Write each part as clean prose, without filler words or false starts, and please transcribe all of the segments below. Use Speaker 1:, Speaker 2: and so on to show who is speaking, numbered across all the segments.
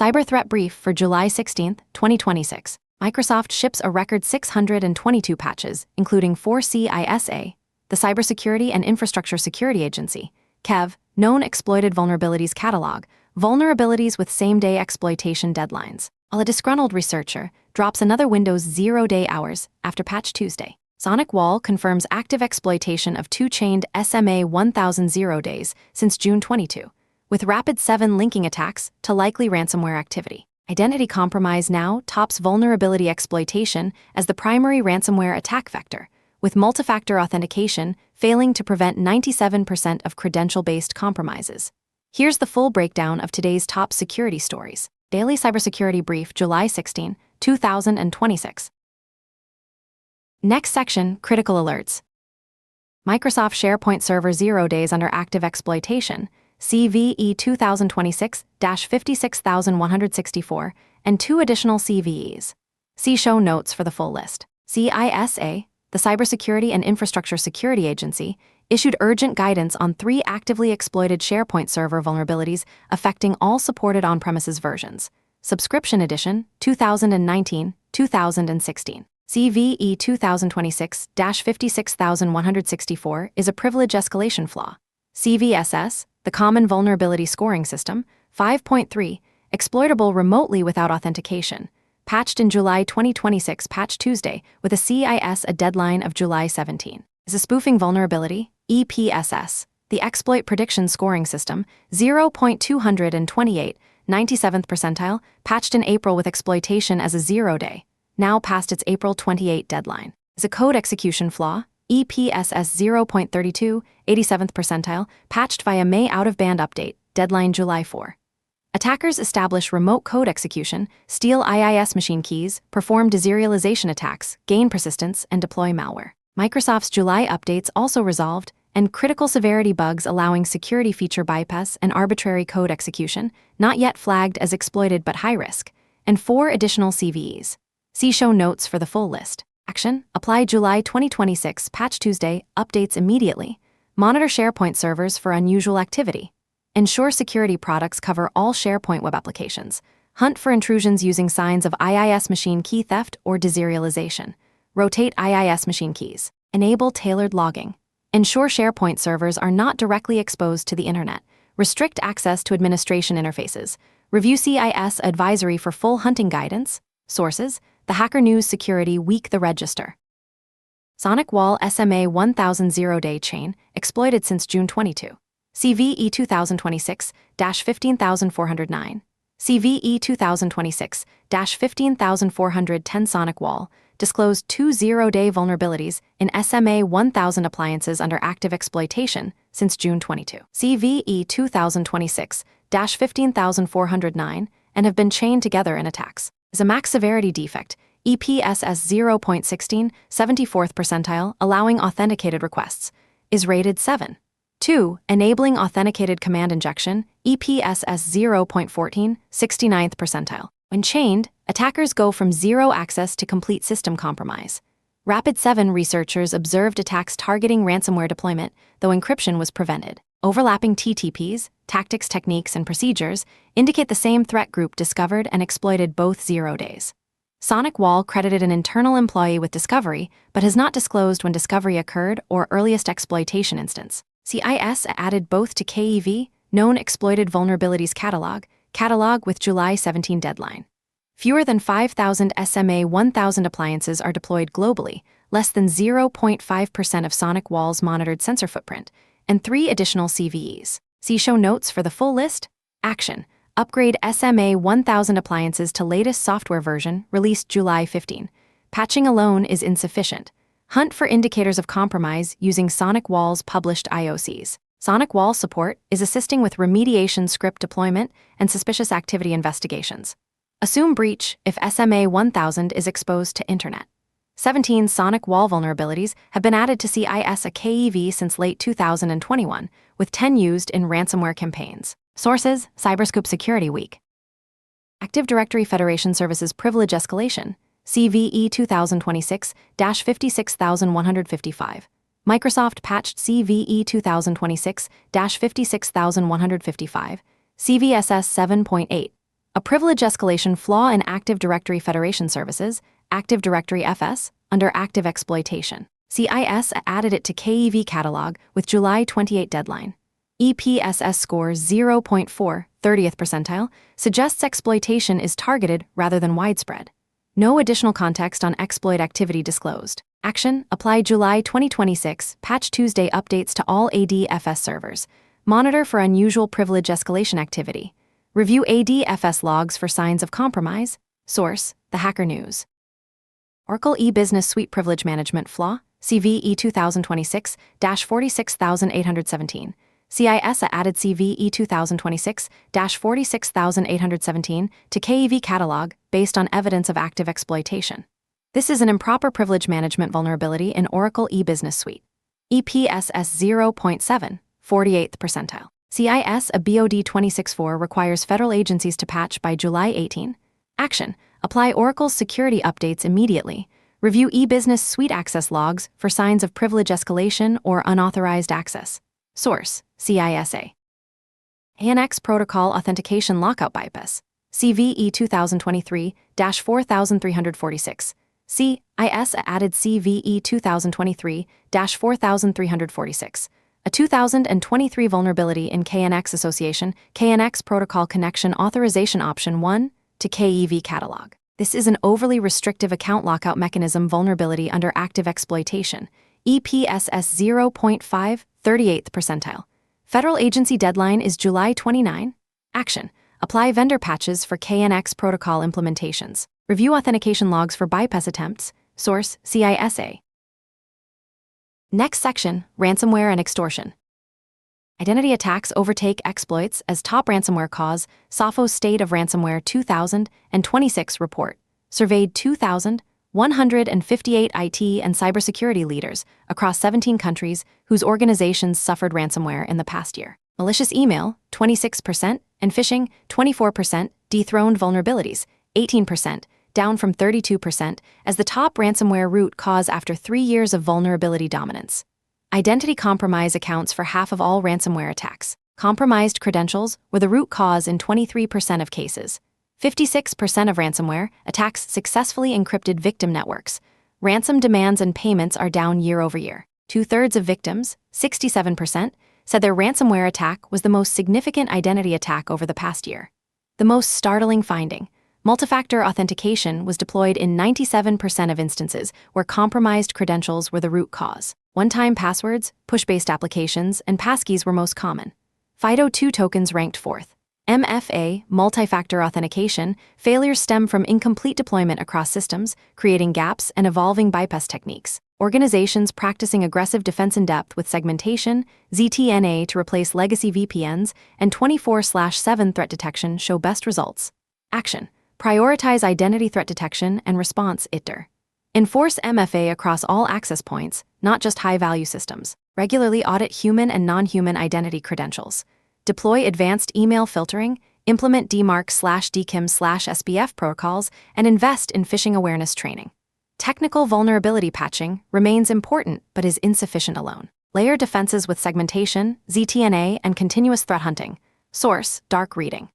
Speaker 1: Cyber Threat Brief for July 16, 2026. Microsoft ships a record 622 patches, including 4 CISA, the Cybersecurity and Infrastructure Security Agency, KEV, Known Exploited Vulnerabilities Catalog, vulnerabilities with same-day exploitation deadlines, while a disgruntled researcher drops another Windows 0-day hours after Patch Tuesday. Sonic Wall confirms active exploitation of 2-chained SMA 1000 0 days since June 22, with Rapid7 linking attacks to likely ransomware activity. Identity compromise now tops vulnerability exploitation as the primary ransomware attack vector, with multi-factor authentication failing to prevent 97% of credential-based compromises. Here's the full breakdown of today's top security stories. Daily Cybersecurity Brief, July 16, 2026. Next section, Critical Alerts. Microsoft SharePoint Server 0 days under active exploitation, CVE 2026-56164, and 2 additional CVEs. See show notes for the full list. CISA, the Cybersecurity and Infrastructure Security Agency, issued urgent guidance on 3 actively exploited SharePoint Server vulnerabilities affecting all supported on-premises versions. Subscription Edition, 2019-2016. CVE 2026-56164 is a privilege escalation flaw. CVSS, the Common Vulnerability Scoring System, 5.3, exploitable remotely without authentication, patched in July 2026, Patch Tuesday, with a CIS deadline of July 17. Is a spoofing vulnerability, EPSS, the Exploit Prediction Scoring System, 0.228, 97th percentile, patched in April with exploitation as a 0-day, now past its April 28 deadline. Is a code execution flaw, EPSS 0.32, 87th percentile, patched via May out-of-band update, deadline July 4. Attackers establish remote code execution, steal IIS machine keys, perform deserialization attacks, gain persistence, and deploy malware. Microsoft's July updates also resolved, and critical severity bugs allowing security feature bypass and arbitrary code execution, not yet flagged as exploited but high risk, and 4 additional CVEs. See show notes for the full list. Action: apply July 2026 Patch Tuesday updates immediately. Monitor SharePoint servers for unusual activity. Ensure security products cover all SharePoint web applications. Hunt for intrusions using signs of IIS machine key theft or deserialization. Rotate IIS machine keys. Enable tailored logging. Ensure SharePoint servers are not directly exposed to the internet. Restrict access to administration interfaces. Review CIS advisory for full hunting guidance. Sources: the Hacker News Security Week. The Register. Sonic Wall SMA 1000 0-day chain, exploited since June 22. CVE 2026-15409. CVE 2026-15410. Sonic Wall disclosed 2 0-day vulnerabilities in SMA 1000 appliances under active exploitation since June 22. CVE 2026-15409 and have been chained together in attacks. Is a max severity defect, EPSS 0.16, 74th percentile, allowing authenticated requests, is rated 7. 2. Enabling authenticated command injection, EPSS 0.14, 69th percentile. When chained, attackers go from 0 access to complete system compromise. Rapid7 researchers observed attacks targeting ransomware deployment, though encryption was prevented. Overlapping TTPs, tactics, techniques, and procedures indicate the same threat group discovered and exploited both 0 days. Sonic Wall credited an internal employee with discovery, but has not disclosed when discovery occurred or earliest exploitation instance. CIS added both to KEV, Known Exploited Vulnerabilities Catalog with July 17 deadline. Fewer than 5,000 SMA 1000 appliances are deployed globally, less than 0.5% of Sonic Wall's monitored sensor footprint, and 3 additional CVEs. See show notes for the full list. Action: upgrade SMA 1000 appliances to latest software version, released July 15. Patching alone is insufficient. Hunt for indicators of compromise using Sonic Wall's published IOCs. Sonic Wall support is assisting with remediation script deployment and suspicious activity investigations. Assume breach if SMA 1000 is exposed to internet. 17 Sonic Wall vulnerabilities have been added to CIS KEV since late 2021, with 10 used in ransomware campaigns. Sources: Cyberscope Security Week. Active Directory Federation Services Privilege Escalation, CVE 2026-56155. Microsoft patched CVE 2026-56155, CVSS 7.8, A privilege escalation flaw in Active Directory Federation Services, Active Directory FS, under active exploitation. CIS added it to KEV catalog with July 28 deadline. EPSS score 0.4, 30th percentile, suggests exploitation is targeted rather than widespread. No additional context on exploit activity disclosed. Action: apply July 2026 Patch Tuesday updates to all ADFS servers. Monitor for unusual privilege escalation activity. Review ADFS logs for signs of compromise. Source: The Hacker News. Oracle e-Business Suite Privilege Management Flaw, CVE 2026-46817. CIS added CVE 2026-46817 to KEV catalog based on evidence of active exploitation. This is an improper privilege management vulnerability in Oracle e-Business Suite. EPSS 0.7, 48th percentile. CIS a BOD 264 requires federal agencies to patch by July 18. Action: apply Oracle's security updates immediately. Review e-Business Suite access logs for signs of privilege escalation or unauthorized access. Source: CISA. ANX Protocol Authentication Lockout Bypass, CVE 2023-4346. CIS added CVE 2023-4346. A 2023 vulnerability in KNX Association, KNX Protocol Connection Authorization Option 1 to KEV catalog. This is an overly restrictive account lockout mechanism vulnerability under active exploitation. EPSS 0.5, 38th percentile. Federal agency deadline is July 29. Action: apply vendor patches for KNX protocol implementations. Review authentication logs for bypass attempts. Source: CISA. Next section: ransomware and extortion. Identity attacks overtake exploits as top ransomware cause. Sopho's State of Ransomware 2026 report surveyed 2,158 IT and cybersecurity leaders across 17 countries whose organizations suffered ransomware in the past year. Malicious email, 26%, and phishing, 24%, dethroned vulnerabilities, 18%, down from 32% as the top ransomware root cause after 3 years of vulnerability dominance. Identity compromise accounts for half of all ransomware attacks. Compromised credentials were the root cause in 23% of cases. 56% of ransomware attacks successfully encrypted victim networks. Ransom demands and payments are down year over year. 2/3 of victims, 67%, said their ransomware attack was the most significant identity attack over the past year. The most startling finding: multi-factor authentication was deployed in 97% of instances where compromised credentials were the root cause. One-time passwords, push-based applications, and passkeys were most common. FIDO2 tokens ranked fourth. MFA, multi-factor authentication, failures stem from incomplete deployment across systems, creating gaps and evolving bypass techniques. Organizations practicing aggressive defense in depth with segmentation, ZTNA to replace legacy VPNs, and 24/7 threat detection show best results. Action: prioritize identity threat detection and response ITDR. Enforce MFA across all access points, not just high-value systems. Regularly audit human and non-human identity credentials. Deploy advanced email filtering, implement DMARC/DKIM/SPF protocols, and invest in phishing awareness training. Technical vulnerability patching remains important but is insufficient alone. Layer defenses with segmentation, ZTNA, and continuous threat hunting. Source: Dark Reading.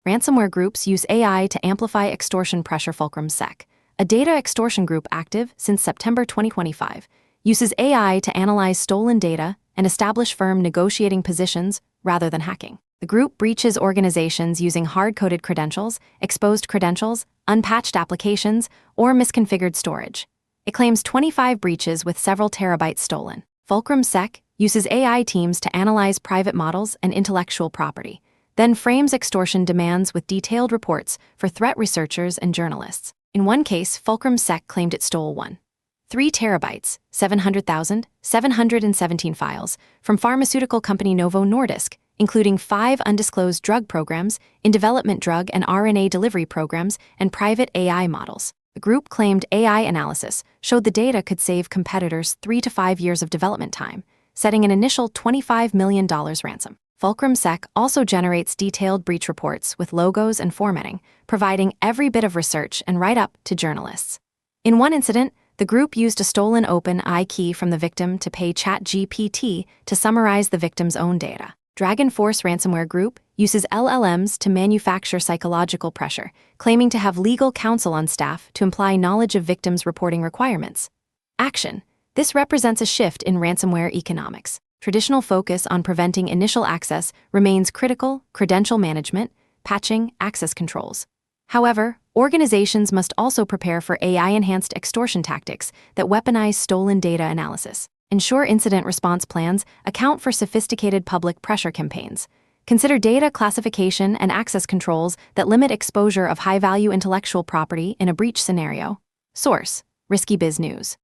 Speaker 1: Ransomware groups use AI to amplify extortion pressure. Fulcrum Sec, a data extortion group active since September 2025, uses AI to analyze stolen data and establish firm negotiating positions rather than hacking. The group breaches organizations using hard-coded credentials, exposed credentials, unpatched applications, or misconfigured storage. It claims 25 breaches with several terabytes stolen. Fulcrum Sec uses AI teams to analyze private models and intellectual property, then frames extortion demands with detailed reports for threat researchers and journalists. In one case, Fulcrum Sec claimed it stole 1.3 terabytes, 717 files, from pharmaceutical company Novo Nordisk, including 5 undisclosed drug programs, in development drug and RNA delivery programs, and private AI models. The group claimed AI analysis showed the data could save competitors 3 to 5 years of development time, setting an initial $25 million ransom. Fulcrum Sec also generates detailed breach reports with logos and formatting, providing every bit of research and write-up to journalists. In one incident, the group used a stolen OpenAI key from the victim to pay ChatGPT to summarize the victim's own data. Dragon Force Ransomware Group uses LLMs to manufacture psychological pressure, claiming to have legal counsel on staff to imply knowledge of victims' reporting requirements. Action. This represents a shift in ransomware economics. Traditional focus on preventing initial access remains critical: credential management, patching, access controls. However, organizations must also prepare for AI-enhanced extortion tactics that weaponize stolen data analysis. Ensure incident response plans account for sophisticated public pressure campaigns. Consider data classification and access controls that limit exposure of high-value intellectual property in a breach scenario. Source: Risky Biz News.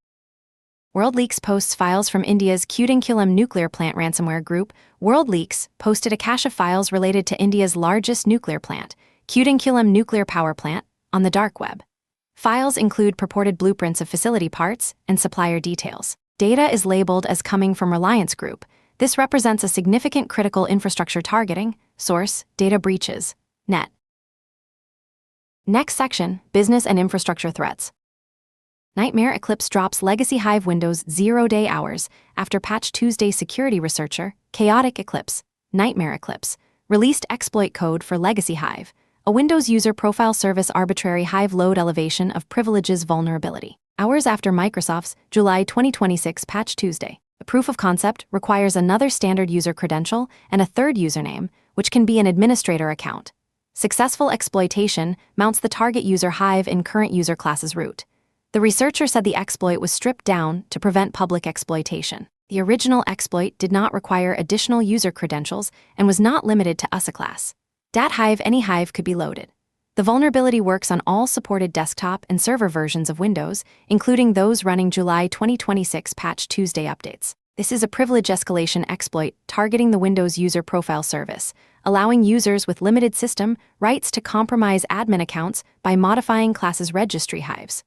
Speaker 1: WorldLeaks posts files from India's Kudankulam nuclear plant ransomware group. WorldLeaks posted a cache of files related to India's largest nuclear plant, Kudankulam nuclear power plant, on the dark web. Files include purported blueprints of facility parts and supplier details. Data is labeled as coming from Reliance Group. This represents a significant critical infrastructure targeting. Source: Data breaches. Net. Next section: Business and infrastructure threats. Nightmare Eclipse drops legacy Hive Windows 0-day hours after Patch Tuesday. Security researcher, Chaotic Eclipse, Nightmare Eclipse, released exploit code for legacy Hive, a Windows user profile service arbitrary Hive load elevation of privileges vulnerability. Hours after Microsoft's July 2026 Patch Tuesday. A proof of concept requires another standard user credential and a third username, which can be an administrator account. Successful exploitation mounts the target user Hive in current user class's root. The researcher said the exploit was stripped down to prevent public exploitation. The original exploit did not require additional user credentials and was not limited to USA class. .hive any Hive could be loaded. The vulnerability works on all supported desktop and server versions of Windows, including those running July 2026 Patch Tuesday updates. This is a privilege escalation exploit targeting the Windows user profile service, allowing users with limited system rights to compromise admin accounts by modifying classes registry Hives.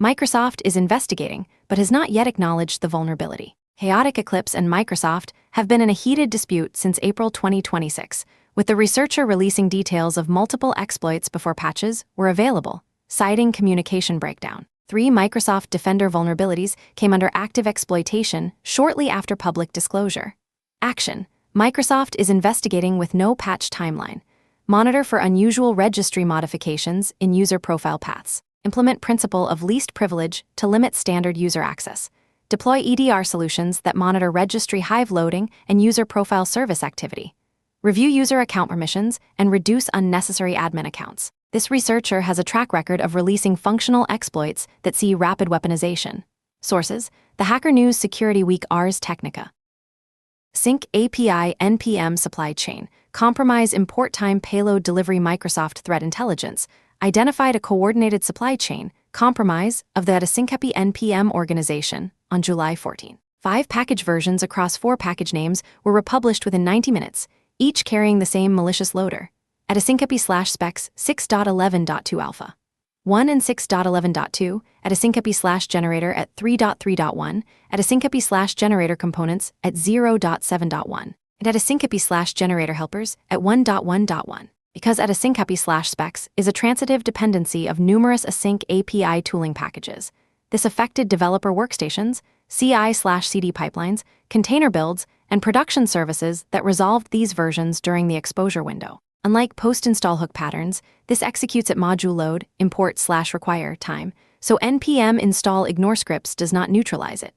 Speaker 1: Microsoft is investigating, but has not yet acknowledged the vulnerability. Chaotic Eclipse and Microsoft have been in a heated dispute since April 2026, with the researcher releasing details of multiple exploits before patches were available, citing communication breakdown. 3 Microsoft Defender vulnerabilities came under active exploitation shortly after public disclosure. Action. Microsoft is investigating with no patch timeline. Monitor for unusual registry modifications in user profile paths. Implement principle of least privilege to limit standard user access. Deploy EDR solutions that monitor registry Hive loading and user profile service activity. Review user account permissions and reduce unnecessary admin accounts. This researcher has a track record of releasing functional exploits that see rapid weaponization. Sources: The Hacker News Security Week Ars Technica. Sync API NPM supply chain. Compromise import time payload delivery. Microsoft Threat Intelligence identified a coordinated supply chain compromise of the Syncapi NPM organization on July 14. 5 package versions across 4 package names were republished within 90 minutes, each carrying the same malicious loader. Syncapi/specs 6.11.2 alpha. 1 and 6.11.2, Syncapi/generator at 3.3.1, Syncapi/generator components at 0.7.1, and Syncapi/generator helpers at 1.1.1. Because Syncapi/specs is a transitive dependency of numerous async API tooling packages, this affected developer workstations, CI/CD pipelines, container builds, and production services that resolved these versions during the exposure window. Unlike post-install hook patterns, this executes at module load, import/require time, so npm install ignore scripts does not neutralize it.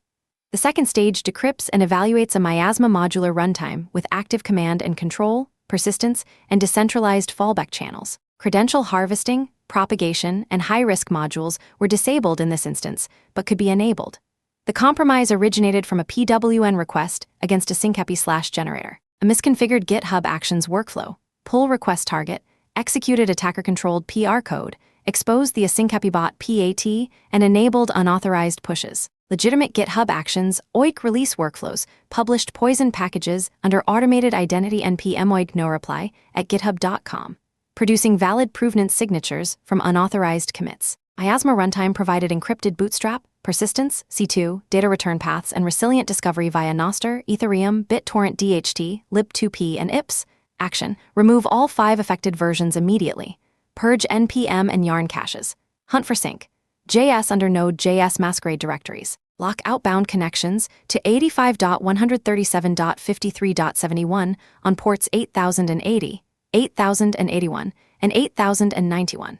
Speaker 1: The second stage decrypts and evaluates a miasma modular runtime with active command and control, persistence, and decentralized fallback channels. Credential harvesting, propagation, and high-risk modules were disabled in this instance, but could be enabled. The compromise originated from a PWN request against Syncapi/generator. A misconfigured GitHub Actions workflow, pull request target, executed attacker-controlled PR code, exposed the Syncapi bot PAT, and enabled unauthorized pushes. Legitimate GitHub Actions OIK release workflows published poison packages under automated identity npm OIK no reply at github.com, producing valid provenance signatures from unauthorized commits. Miasma runtime provided encrypted bootstrap, persistence, C2, data return paths, and resilient discovery via Nostr, Ethereum, BitTorrent DHT, lib2p, and IPS. Action. Remove all 5 affected versions immediately. Purge npm and yarn caches. Hunt for sync. JS under Node.js masquerade directories. block outbound connections to 85.137.53.71 on ports 8080, 8081, and 8091.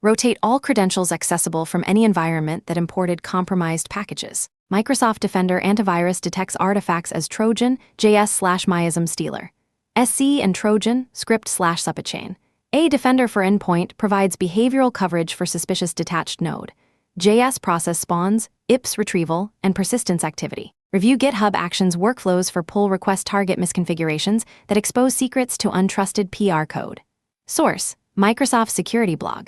Speaker 1: Rotate all credentials accessible from any environment that imported compromised packages. Microsoft Defender Antivirus detects artifacts as Trojan, JS/Miasm Stealer, SC and Trojan, script/subchain. A Defender for Endpoint provides behavioral coverage for suspicious detached node. JS process spawns, IPS retrieval, and persistence activity. Review GitHub Actions workflows for pull request target misconfigurations that expose secrets to untrusted PR code. Source: Microsoft Security Blog.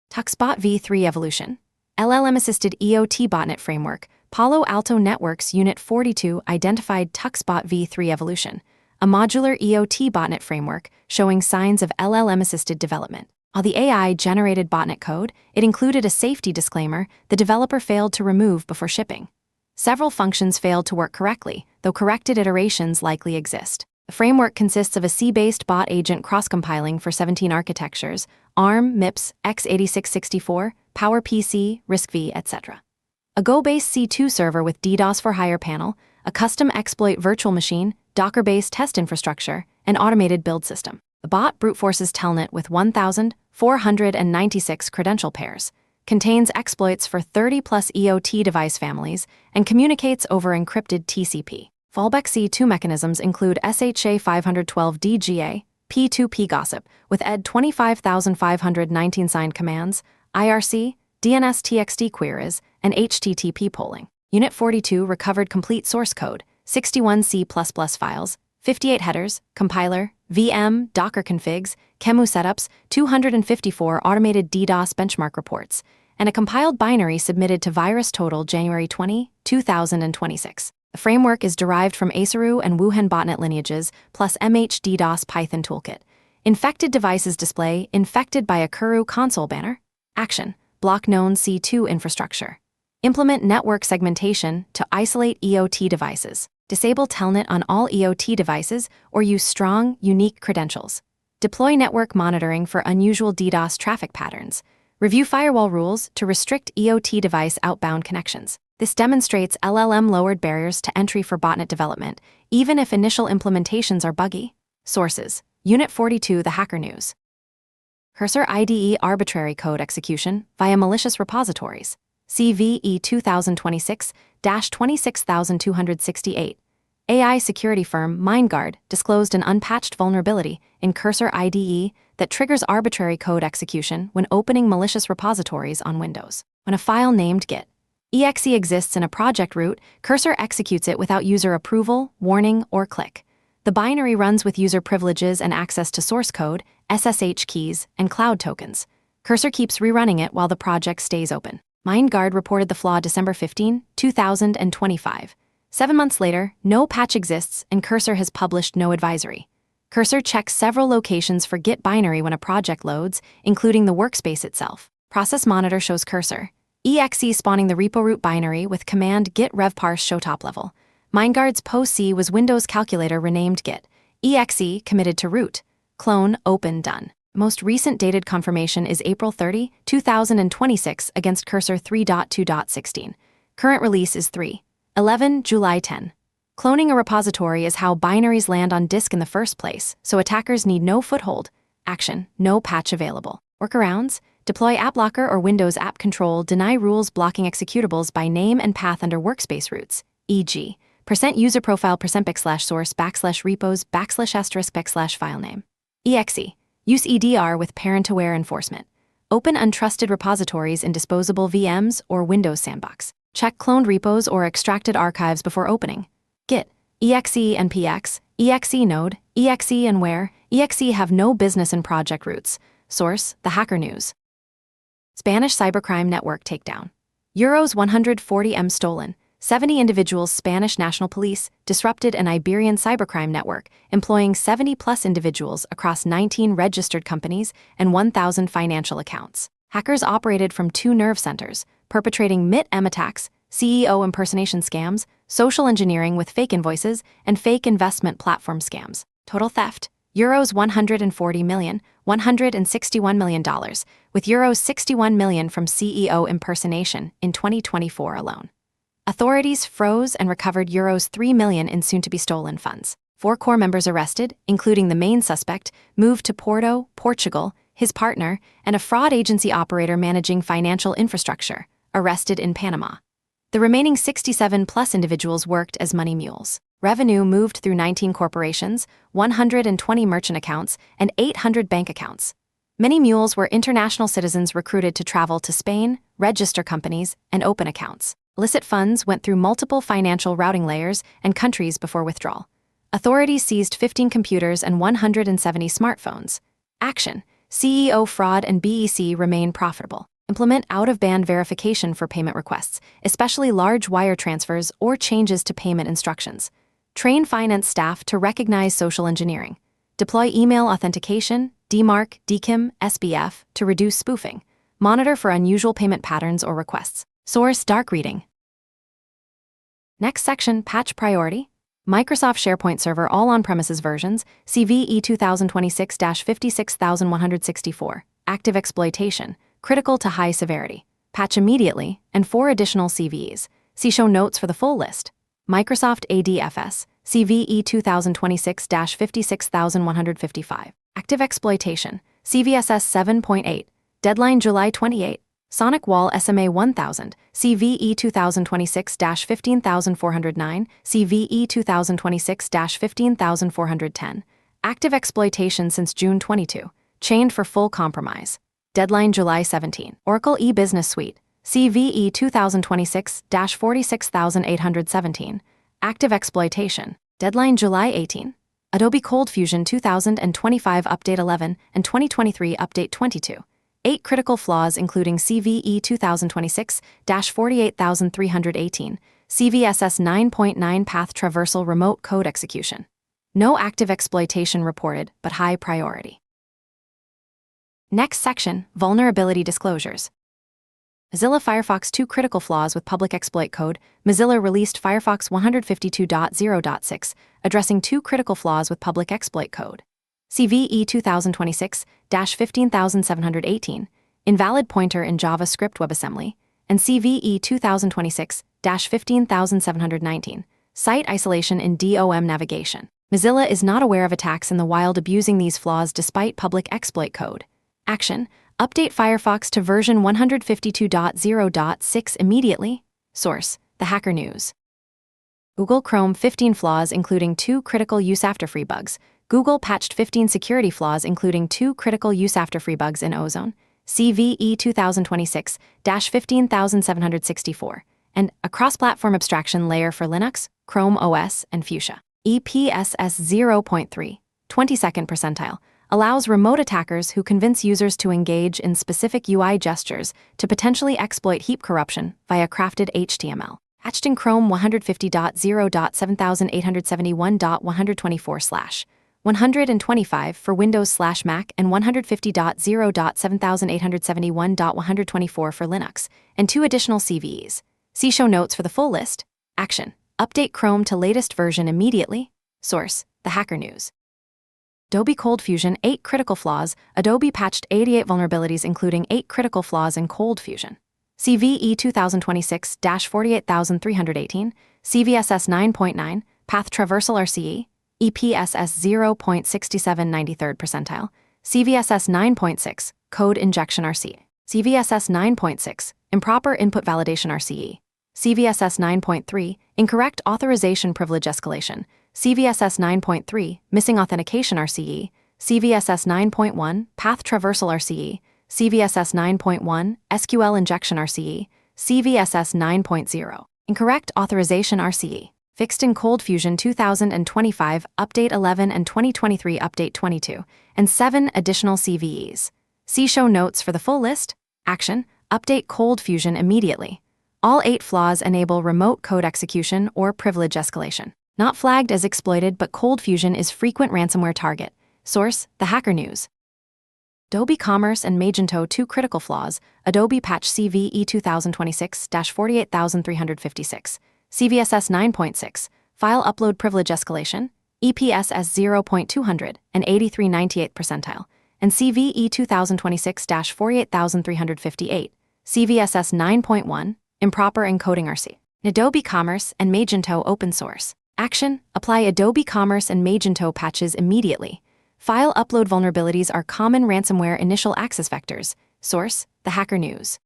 Speaker 1: TuxBot v3 Evolution. LLM-assisted EOT botnet framework, Palo Alto Networks Unit 42 identified TuxBot v3 Evolution, a modular EOT botnet framework showing signs of LLM-assisted development. While the AI-generated botnet code, it included a safety disclaimer the developer failed to remove before shipping. Several functions failed to work correctly, though corrected iterations likely exist. The framework consists of a C-based bot agent cross-compiling for 17 architectures: ARM, MIPS, x86-64, PowerPC, RISC-V, etc. A Go-based C2 server with DDoS for hire panel, a custom exploit virtual machine, Docker-based test infrastructure, and automated build system. The bot brute forces Telnet with 1,496 credential pairs, contains exploits for 30-plus EOT device families, and communicates over encrypted TCP. Fallback C2 mechanisms include SHA 512 DGA, P2P gossip, with ED 25519 signed commands, IRC, DNS TXT queries, and HTTP polling. Unit 42 recovered complete source code, 61 C++ files, 58 headers, compiler, VM, Docker configs, Chemu setups, 254 automated DDoS benchmark reports, and a compiled binary submitted to VirusTotal January 20, 2026. The framework is derived from Asaru and Wuhan botnet lineages plus MHDDoS Python toolkit. Infected devices display infected by a Kuru console banner. Action: block known C2 infrastructure. Implement network segmentation to isolate EOT devices. Disable Telnet on all EOT devices or use strong, unique credentials. Deploy network monitoring for unusual DDoS traffic patterns. Review firewall rules to restrict EOT device outbound connections. This demonstrates LLM lowered barriers to entry for botnet development, even if initial implementations are buggy. Sources: Unit 42 The Hacker News. Cursor IDE arbitrary code execution via malicious repositories. CVE 2026-26268. AI security firm MindGuard disclosed an unpatched vulnerability in Cursor IDE that triggers arbitrary code execution when opening malicious repositories on Windows. When a file named git.exe exists in a project root, Cursor executes it without user approval, warning, or click. The binary runs with user privileges and access to source code, SSH keys, and cloud tokens. Cursor keeps rerunning it while the project stays open. MindGuard reported the flaw December 15, 2025. 7 months later, no patch exists and Cursor has published no advisory. Cursor checks several locations for Git binary when a project loads, including the workspace itself. Process Monitor shows Cursor.exe spawning the repo root binary with command git revparse show top level. MindGuard's POC was Windows calculator renamed git.exe committed to root. Clone open done. Most recent dated confirmation is April 30, 2026 against Cursor 3.2.16. Current release is 3.11 July 10. Cloning a repository is how binaries land on disk in the first place, so attackers need no foothold. Action: no patch available. Workarounds: deploy AppLocker or Windows App Control deny rules blocking executables by name and path under workspace roots, e.g., %user profile %source \repos \* filename. Exe: use EDR with parent-aware enforcement. Open untrusted repositories in disposable VMs or Windows Sandbox. Check cloned repos or extracted archives before opening. Git, exe npx, exe node, exe and where, exe have no business in project roots. Source: The Hacker News. Spanish cybercrime network takedown. Euros 140M stolen. 70 individuals. Spanish National Police disrupted an Iberian cybercrime network, employing 70-plus individuals across 19 registered companies and 1,000 financial accounts. Hackers operated from 2 nerve centers, perpetrating MIT-M attacks, CEO impersonation scams, social engineering with fake invoices, and fake investment platform scams. Total theft: Euros 140 million, $161 million, with Euros 61 million from CEO impersonation in 2024 alone. Authorities froze and recovered euros 3 million in soon-to-be-stolen funds. 4 core members arrested, including the main suspect, moved to Porto, Portugal, his partner, and a fraud agency operator managing financial infrastructure, arrested in Panama. The remaining 67-plus individuals worked as money mules. Revenue moved through 19 corporations, 120 merchant accounts, and 800 bank accounts. Many mules were international citizens recruited to travel to Spain, register companies, and open accounts. Illicit funds went through multiple financial routing layers and countries before withdrawal. Authorities seized 15 computers and 170 smartphones. Action: CEO fraud and BEC remain profitable. Implement out-of-band verification for payment requests, especially large wire transfers or changes to payment instructions. Train finance staff to recognize social engineering. Deploy email authentication, DMARC, DKIM, SBF to reduce spoofing. Monitor for unusual payment patterns or requests. Source: dark reading. Next section: patch priority. Microsoft SharePoint Server all on-premises versions, CVE 2026-56164, active exploitation, critical to high severity. Patch immediately, and 4 additional CVEs. See show notes for the full list. Microsoft ADFS, CVE 2026-56155, active exploitation, CVSS 7.8, deadline July 28. Sonic Wall SMA 1000, CVE 2026-15409, CVE 2026-15410, active exploitation since June 22, chained for full compromise. Deadline July 17. Oracle e-Business Suite, CVE 2026-46817, active exploitation. Deadline July 18. Adobe ColdFusion 2025 Update 11 and 2023 Update 22. 8 critical flaws including CVE 2026-48318, CVSS 9.9 path traversal remote code execution. No active exploitation reported, but high priority. Next section: vulnerability disclosures. Mozilla Firefox 2 critical flaws with public exploit code. Mozilla released Firefox 152.0.6, addressing 2 critical flaws with public exploit code. CVE 2026-15718, invalid pointer in JavaScript WebAssembly, and CVE 2026-15719, site isolation in DOM navigation. Mozilla is not aware of attacks in the wild abusing these flaws despite public exploit code. Action: update Firefox to version 152.0.6 immediately. Source: The Hacker News. Google Chrome 15 flaws including 2 critical use after free bugs. Google patched 15 security flaws including 2 critical use after free bugs in Ozone, CVE 2026-15764, and a cross-platform abstraction layer for Linux, Chrome OS, and Fuchsia. EPSS 0.3, 22nd percentile, allows remote attackers who convince users to engage in specific UI gestures to potentially exploit heap corruption via crafted HTML. Hatched in Chrome 150.0.7871.124/. 125 for Windows/Mac and 150.0.7871.124 for Linux, and 2 additional CVEs. See show notes for the full list. Action: update Chrome to latest version immediately. Source: The Hacker News. Adobe ColdFusion 8 critical flaws. Adobe patched 88 vulnerabilities including 8 critical flaws in ColdFusion. CVE 2026-48318, CVSS 9.9, path traversal RCE, EPSS 0.67 93rd percentile, CVSS 9.6, code injection RCE, CVSS 9.6, improper input validation RCE, CVSS 9.3, incorrect authorization privilege escalation, CVSS 9.3, missing authentication RCE, CVSS 9.1, path traversal RCE, CVSS 9.1, SQL injection RCE, CVSS 9.0, incorrect authorization RCE. Fixed in ColdFusion 2025 Update 11 and 2023 Update 22, and 7 additional CVEs. See show notes for the full list. Action: update ColdFusion immediately. All 8 flaws enable remote code execution or privilege escalation. Not flagged as exploited, but ColdFusion is frequent ransomware target. Source: The Hacker News. Adobe Commerce and Magento 2 critical flaws. Adobe patch CVE 2026-48356. CVSS 9.6, file upload privilege escalation, EPSS 0.200 and 83/98th percentile, and CVE 2026-48358, CVSS 9.1, improper encoding RC. Adobe Commerce and Magento open source. Action: apply Adobe Commerce and Magento patches immediately. File upload vulnerabilities are common ransomware initial access vectors. Source: The Hacker News.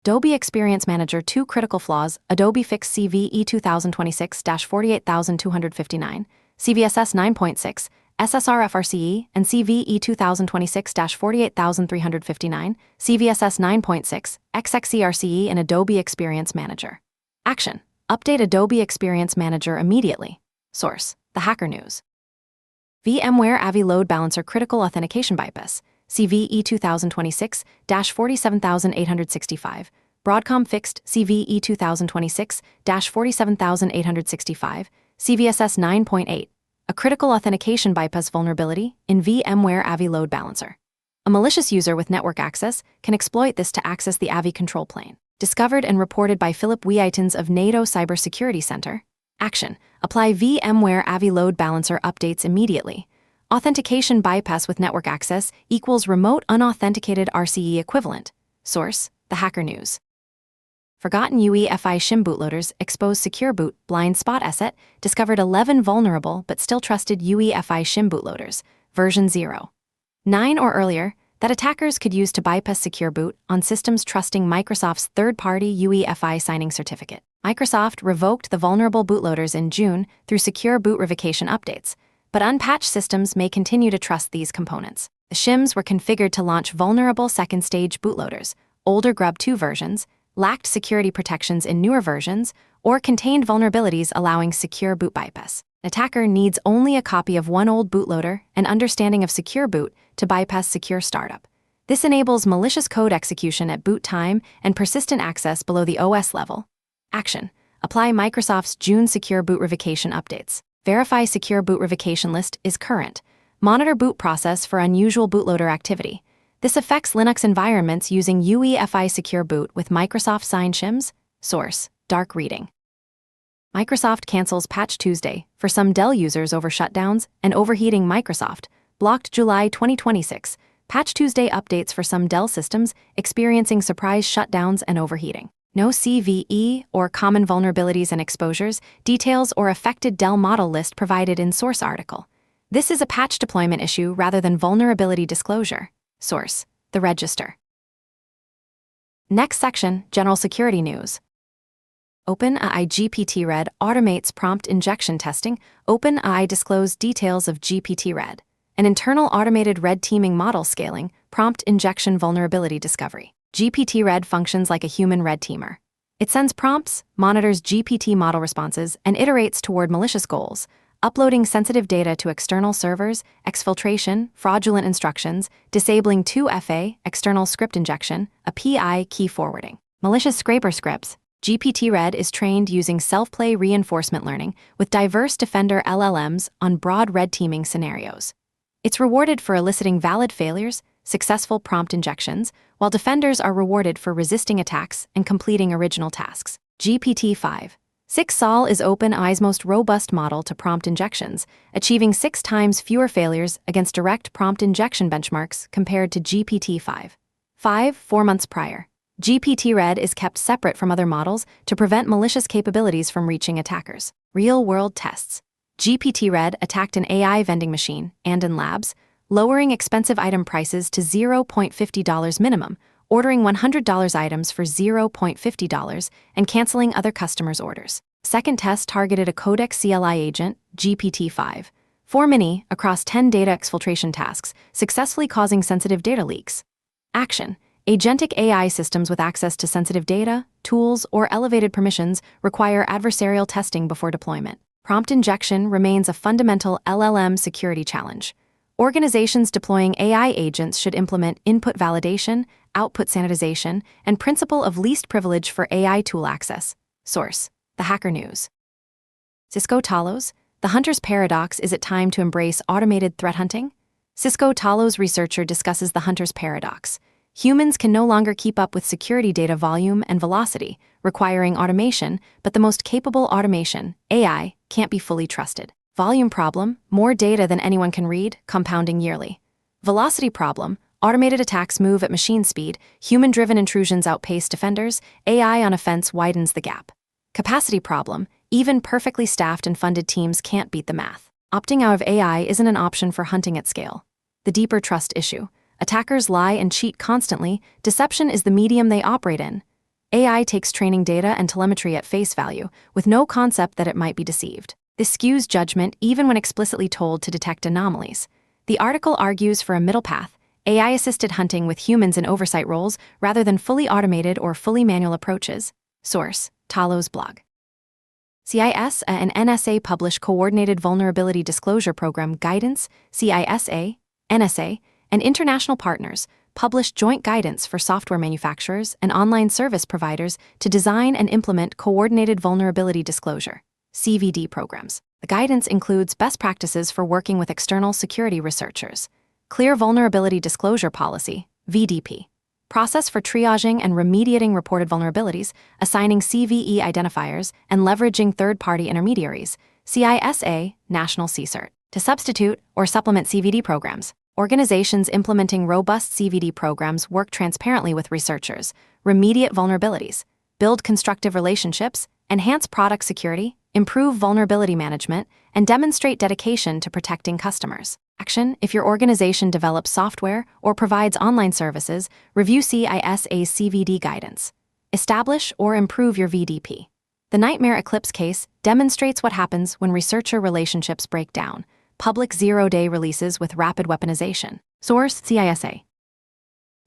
Speaker 1: Adobe Experience Manager 2 critical flaws. Adobe Fix CVE 2026-48259, CVSS 9.6, SSRFRCE, and CVE 2026-48359, CVSS 9.6, XXERCE in Adobe Experience Manager. Action: update Adobe Experience Manager immediately. Source: The Hacker News. VMware AVI Load Balancer Critical Authentication Bypass, CVE 2026-47865, Broadcom Fixed CVE 2026-47865, CVSS 9.8, a critical authentication bypass vulnerability in VMware AVI Load Balancer. A malicious user with network access can exploit this to access the AVI control plane. Discovered and reported by Philip Wheatons of NATO Cybersecurity Center. Action: apply VMware AVI Load Balancer updates immediately. Authentication bypass with network access equals remote unauthenticated RCE equivalent. Source: The Hacker News. Forgotten UEFI shim bootloaders expose secure boot blind spot asset, discovered 11 vulnerable but still trusted UEFI shim bootloaders, version 0.9 or earlier, that attackers could use to bypass secure boot on systems trusting Microsoft's third-party UEFI signing certificate. Microsoft revoked the vulnerable bootloaders in June through secure boot revocation updates, but unpatched systems may continue to trust these components. The shims were configured to launch vulnerable second-stage bootloaders, older Grub 2 versions, lacked security protections in newer versions, or contained vulnerabilities allowing secure boot bypass. An attacker needs only a copy of one old bootloader and understanding of secure boot to bypass secure startup. This enables malicious code execution at boot time and persistent access below the OS level. Action: apply Microsoft's June secure boot revocation updates. Verify secure boot revocation list is current. Monitor boot process for unusual bootloader activity. This affects Linux environments using UEFI secure boot with Microsoft signed shims. Source: Dark Reading. Microsoft cancels Patch Tuesday for some Dell users over shutdowns and overheating. Microsoft blocked July 2026 Patch Tuesday updates for some Dell systems experiencing surprise shutdowns and overheating. No CVE or common vulnerabilities and exposures, details, or affected Dell model list provided in source article. This is a patch deployment issue rather than vulnerability disclosure. Source: The Register. Next section, General Security News. OpenAI GPT-RED automates prompt injection testing. OpenAI disclosed details of GPT-RED, an internal automated red teaming model scaling, prompt injection vulnerability discovery. GPT-RED functions like a human red teamer. It sends prompts, monitors GPT model responses, and iterates toward malicious goals, uploading sensitive data to external servers, exfiltration, fraudulent instructions, disabling 2FA, external script injection, API key forwarding. Malicious scraper scripts. GPT-RED is trained using self-play reinforcement learning with diverse defender LLMs on broad red teaming scenarios. It's rewarded for eliciting valid failures, successful prompt injections, while defenders are rewarded for resisting attacks and completing original tasks. GPT-5.6 Sol is OpenAI's most robust model to prompt injections, achieving 6 times fewer failures against direct prompt injection benchmarks compared to GPT-5. 4 months prior. GPT-RED is kept separate from other models to prevent malicious capabilities from reaching attackers. Real-world tests. GPT-RED attacked an AI vending machine, Andon Labs, lowering expensive item prices to $0.50 minimum, ordering $100 items for $0.50, and canceling other customers' orders. Second test targeted a Codex CLI agent, GPT-5.4 Mini, across 10 data exfiltration tasks, successfully causing sensitive data leaks. Action: agentic AI systems with access to sensitive data, tools, or elevated permissions require adversarial testing before deployment. Prompt injection remains a fundamental LLM security challenge. Organizations deploying AI agents should implement input validation, output sanitization, and principle of least privilege for AI tool access. Source: The Hacker News. Cisco Talos, the hunter's paradox. Is it time to embrace automated threat hunting? Cisco Talos researcher discusses the hunter's paradox. Humans can no longer keep up with security data volume and velocity, requiring automation, but the most capable automation, AI, can't be fully trusted. Volume problem, more data than anyone can read, compounding yearly. Velocity problem, automated attacks move at machine speed, human-driven intrusions outpace defenders, AI on offense widens the gap. Capacity problem. Even perfectly staffed and funded teams can't beat the math. Opting out of AI isn't an option for hunting at scale. The deeper trust issue. Attackers lie and cheat constantly. Deception is the medium they operate in. AI takes training data and telemetry at face value, with no concept that it might be deceived. This skews judgment even when explicitly told to detect anomalies. The article argues for a middle path, AI-assisted hunting with humans in oversight roles rather than fully automated or fully manual approaches. Source: Talo's blog. CISA and NSA publish Coordinated Vulnerability Disclosure Program guidance. CISA, NSA, and international partners publish joint guidance for software manufacturers and online service providers to design and implement Coordinated Vulnerability Disclosure (CVD) programs. The guidance includes best practices for working with external security researchers, clear vulnerability disclosure policy (VDP), process for triaging and remediating reported vulnerabilities, assigning CVE identifiers, and leveraging third-party intermediaries (CISA, National CSIRT) to substitute or supplement CVD programs. Organizations implementing robust CVD programs work transparently with researchers, remediate vulnerabilities, build constructive relationships, enhance product security, improve vulnerability management, and demonstrate dedication to protecting customers. Action: if your organization develops software or provides online services, review CISA's CVD guidance. Establish or improve your VDP. The Nightmare Eclipse case demonstrates what happens when researcher relationships break down. Public zero-day releases with rapid weaponization. Source: CISA.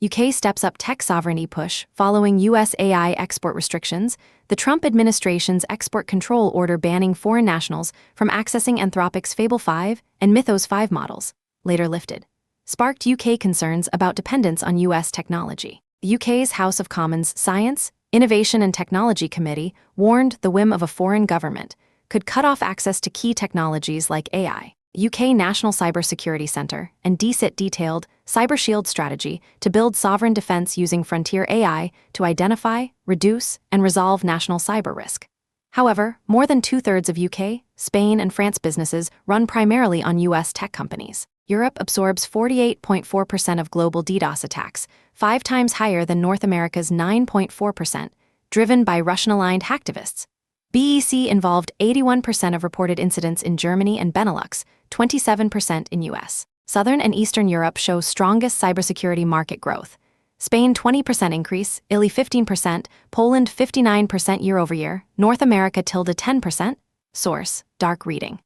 Speaker 1: UK steps up tech sovereignty push following US AI export restrictions. The Trump administration's export control order banning foreign nationals from accessing Anthropic's Fable 5 and Mythos 5 models, later lifted, sparked UK concerns about dependence on US technology. The UK's House of Commons Science, Innovation and Technology Committee warned the whim of a foreign government could cut off access to key technologies like AI. UK National Cybersecurity Centre and DCIT detailed Cyber Shield strategy to build sovereign defense using frontier AI to identify, reduce, and resolve national cyber risk. However, more than two-thirds of UK, Spain, and France businesses run primarily on US tech companies. Europe absorbs 48.4% of global DDoS attacks, 5 times higher than North America's 9.4%, driven by Russian-aligned hacktivists. BEC involved 81% of reported incidents in Germany and Benelux, 27% in US. Southern and Eastern Europe show strongest cybersecurity market growth. Spain 20% increase, Italy 15%, Poland 59% year-over-year, North America ~10%. Source: Dark Reading.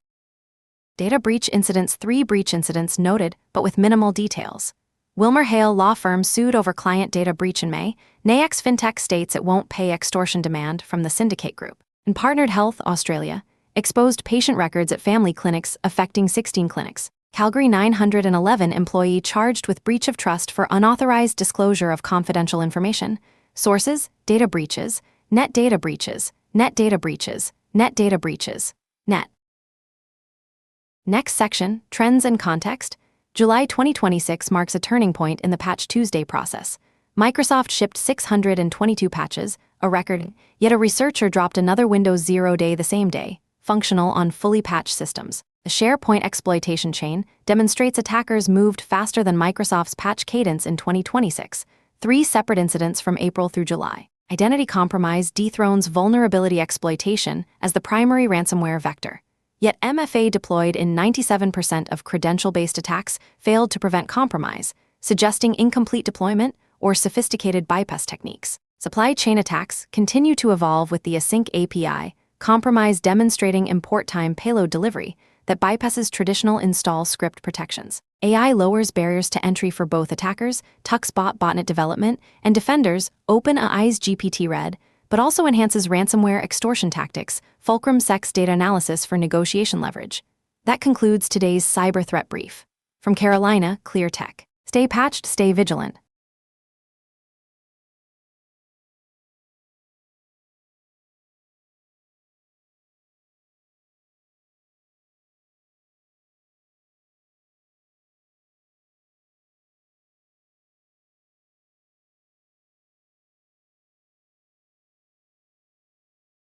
Speaker 1: Data breach incidents. 3 breach incidents noted, but with minimal details. Wilmer Hale law firm sued over client data breach in May. Nayax Fintech states it won't pay extortion demand from the syndicate group. And Partnered Health Australia exposed patient records at family clinics affecting 16 clinics. Calgary 911 employee charged with breach of trust for unauthorized disclosure of confidential information. Sources: data breaches, net data breaches, net data breaches, net data breaches, net. Next section, Trends and Context. July 2026 marks a turning point in the Patch Tuesday process. Microsoft shipped 622 patches, a record, yet a researcher dropped another Windows 0 day the same day, functional on fully patched systems. The SharePoint exploitation chain demonstrates attackers moved faster than Microsoft's patch cadence in 2026, 3 separate incidents from April through July. Identity compromise dethrones vulnerability exploitation as the primary ransomware vector. Yet MFA deployed in 97% of credential-based attacks failed to prevent compromise, suggesting incomplete deployment or sophisticated bypass techniques. Supply chain attacks continue to evolve with the Async API, compromise demonstrating import time payload delivery that bypasses traditional install script protections. AI lowers barriers to entry for both attackers, TuxBot botnet development, and defenders, OpenAI's GPT-RED, but also enhances ransomware extortion tactics, Fulcrum Sex data analysis for negotiation leverage. That concludes today's cyber threat brief. From Carolina, Clear Tech. Stay patched, stay vigilant.